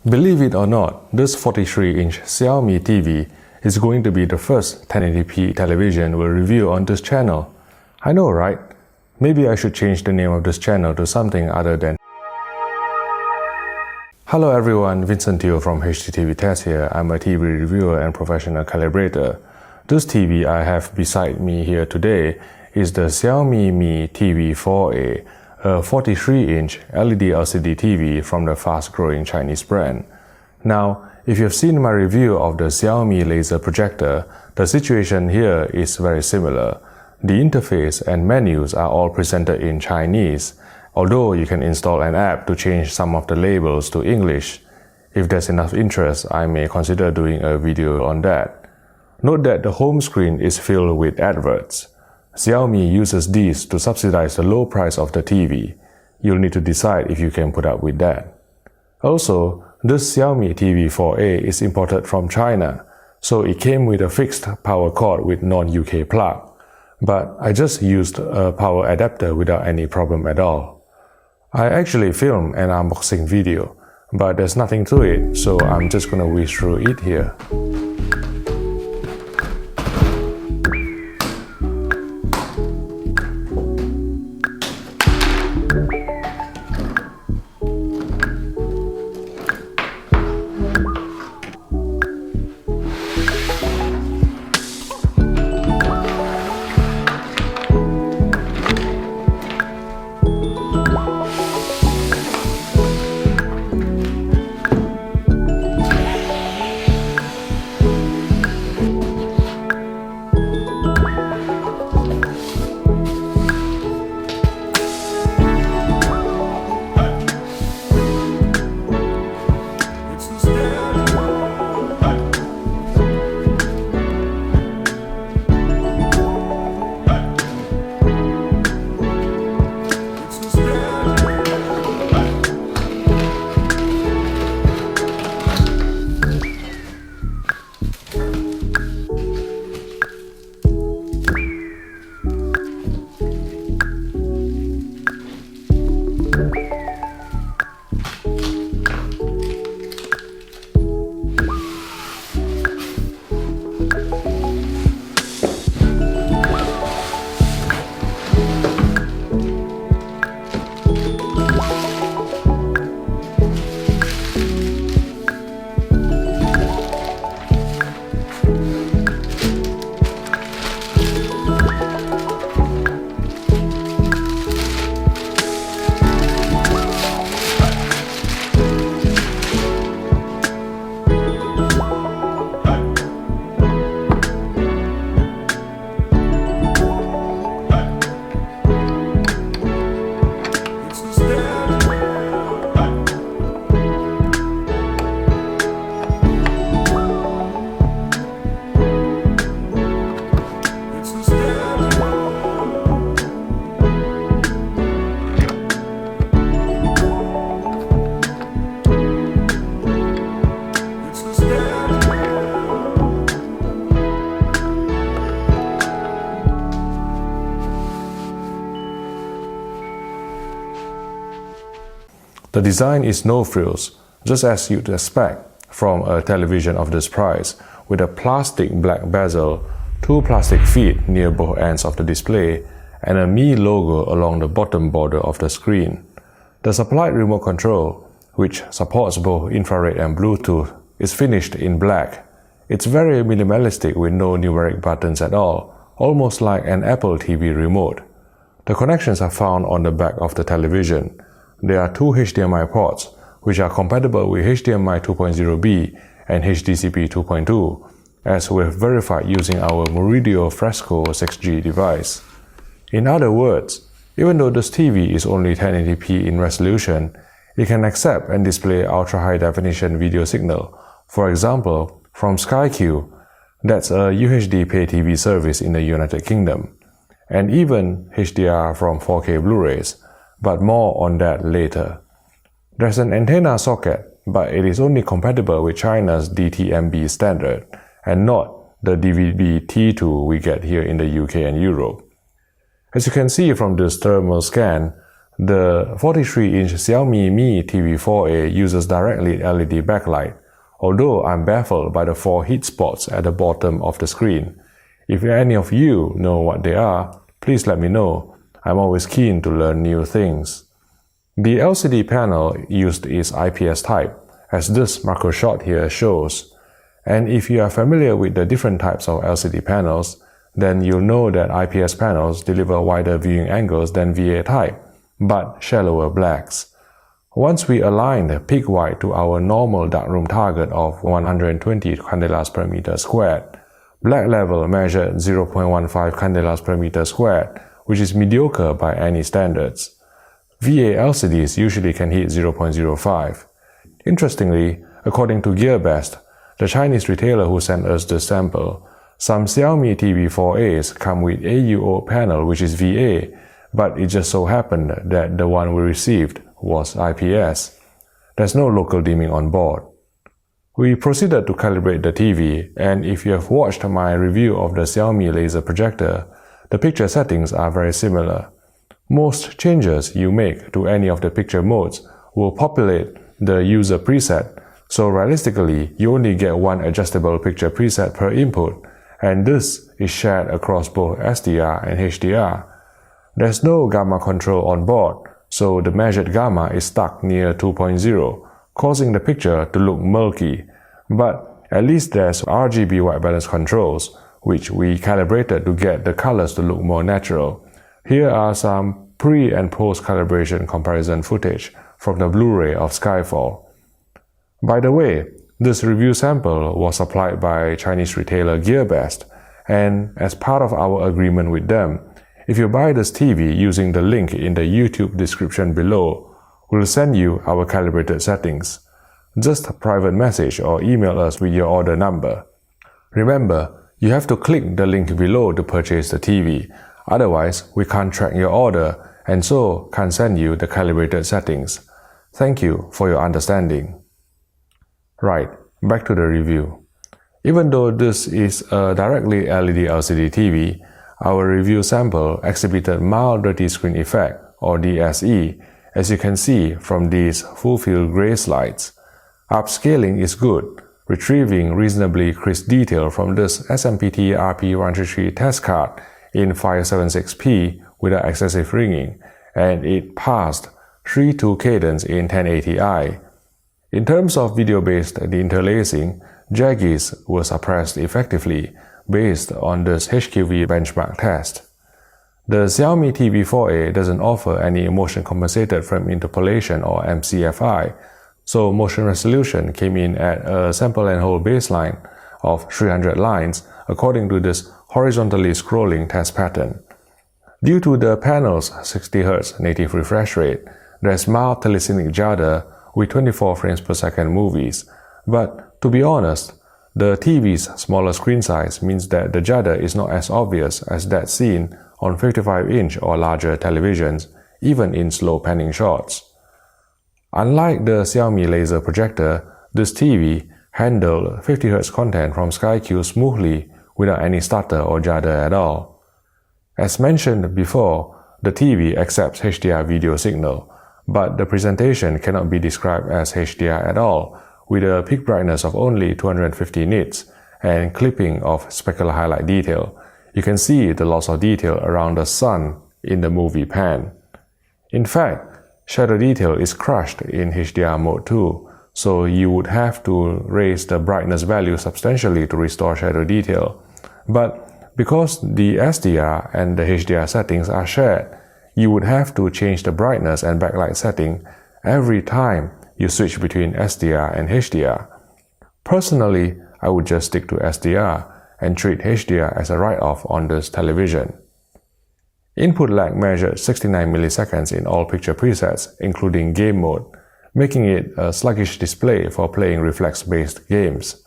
Believe it or not, this 43-inch Xiaomi TV is going to be the first 1080p television we'll review on this channel. I know, right? Maybe I should change the name of this channel to something other than... Hello everyone, Vincent Teo from HDTV Test here. I'm a TV reviewer and professional calibrator. This TV I have beside me here today is the Xiaomi Mi TV 4A, a 43-inch LED LCD TV from the fast-growing Chinese brand. Now, if you've seen my review of the Xiaomi laser projector, the situation here is very similar. The interface and menus are all presented in Chinese, although you can install an app to change some of the labels to English. If there's enough interest, I may consider doing a video on that. Note that the home screen is filled with adverts. Xiaomi uses these to subsidize the low price of the TV. You'll need to decide if you can put up with that. Also, this Xiaomi TV 4A is imported from China, so it came with a fixed power cord with non-UK plug. But I just used a power adapter without any problem at all. I actually filmed an unboxing video, but there's nothing to it, so I'm just gonna whiz through it here. The design is no frills, just as you'd expect from a television of this price, with a plastic black bezel, two plastic feet near both ends of the display, and a Mi logo along the bottom border of the screen. The supplied remote control, which supports both infrared and Bluetooth, is finished in black. It's very minimalistic with no numeric buttons at all, almost like an Apple TV remote. The connections are found on the back of the television. There are two HDMI ports, which are compatible with HDMI 2.0B and HDCP 2.2, as we've verified using our Meridio Fresco 6G device. In other words, even though this TV is only 1080p in resolution, it can accept and display ultra-high definition video signal, for example, from SkyQ, that's a UHD pay TV service in the United Kingdom, and even HDR from 4K Blu-rays, but more on that later. There's an antenna socket, but it is only compatible with China's DTMB standard, and not the DVB-T2 we get here in the UK and Europe. As you can see from this thermal scan, The 43-inch Xiaomi Mi TV 4A uses directly LED backlight, although I'm baffled by the 4 heat spots at the bottom of the screen. If any of you know what they are, please let me know. I'm always keen to learn new things. The LCD panel used is IPS type, as this macro shot here shows. And if you are familiar with the different types of LCD panels, then you'll know that IPS panels deliver wider viewing angles than VA type, but shallower blacks. Once we align the peak white to our normal darkroom target of 120 candelas per meter squared, black level measured 0.15 candelas per meter squared, which is mediocre by any standards. VA LCDs usually can hit 0.05. Interestingly, according to GearBest, the Chinese retailer who sent us the sample, some Xiaomi TV 4As come with AUO panel which is VA, but it just so happened that the one we received was IPS. There's no local dimming on board. We proceeded to calibrate the TV, and if you have watched my review of the Xiaomi laser projector, the picture settings are very similar. Most changes you make to any of the picture modes will populate the user preset, so realistically you only get one adjustable picture preset per input, and this is shared across both SDR and HDR. There's no gamma control on board, so the measured gamma is stuck near 2.0, causing the picture to look murky. But at least there's RGB white balance controls, which we calibrated to get the colors to look more natural. Here are some pre- and post-calibration comparison footage from the Blu-ray of Skyfall. By the way, this review sample was supplied by Chinese retailer GearBest, and as part of our agreement with them, if you buy this TV using the link in the YouTube description below, we'll send you our calibrated settings. Just private message or email us with your order number. Remember, you have to click the link below to purchase the TV, otherwise we can't track your order and so can't send you the calibrated settings. Thank you for your understanding. Right, back to the review. Even though this is a directly LED LCD TV, our review sample exhibited mild dirty screen effect, or DSE, as you can see from these full-field gray slides. Upscaling is good, retrieving reasonably crisp detail from this SMPT RP133 test card in 576p without excessive ringing, and it passed 3:2 cadence in 1080i. In terms of video-based deinterlacing, jaggies were suppressed effectively based on this HQV benchmark test. The Xiaomi TV 4A doesn't offer any motion compensated frame interpolation or MCFI, so motion resolution came in at a sample and hold baseline of 300 lines according to this horizontally scrolling test pattern. Due to the panel's 60Hz native refresh rate, there's mild telecinic judder with 24 frames per second movies, but to be honest, the TV's smaller screen size means that the judder is not as obvious as that seen on 55-inch or larger televisions, even in slow panning shots. Unlike the Xiaomi laser projector, this TV handled 50Hz content from SkyQ smoothly without any stutter or judder at all. As mentioned before, the TV accepts HDR video signal, but the presentation cannot be described as HDR at all, with a peak brightness of only 250 nits and clipping of specular highlight detail. You can see the loss of detail around the sun in the movie pan. In fact, shadow detail is crushed in HDR mode too, so you would have to raise the brightness value substantially to restore shadow detail. But because the SDR and the HDR settings are shared, you would have to change the brightness and backlight setting every time you switch between SDR and HDR. Personally, I would just stick to SDR and treat HDR as a write-off on this television. Input lag measured 69 milliseconds in all picture presets, including game mode, making it a sluggish display for playing reflex-based games.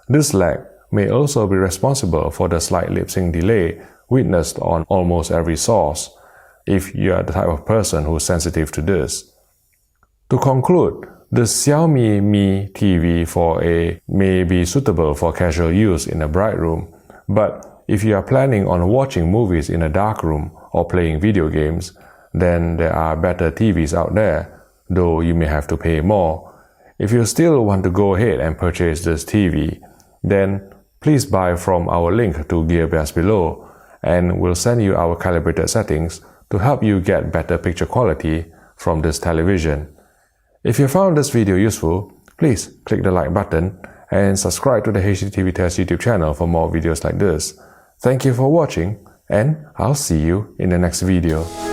This lag may also be responsible for the slight lip-sync delay witnessed on almost every source, if you are the type of person who's sensitive to this. To conclude, the Xiaomi Mi TV 4A may be suitable for casual use in a bright room, but if you are planning on watching movies in a dark room or playing video games, then there are better TVs out there, though you may have to pay more. If you still want to go ahead and purchase this TV, then please buy from our link to GearBest below, and we'll send you our calibrated settings to help you get better picture quality from this television. If you found this video useful, please click the like button and subscribe to the HDTV Test YouTube channel for more videos like this. Thank you for watching, and I'll see you in the next video.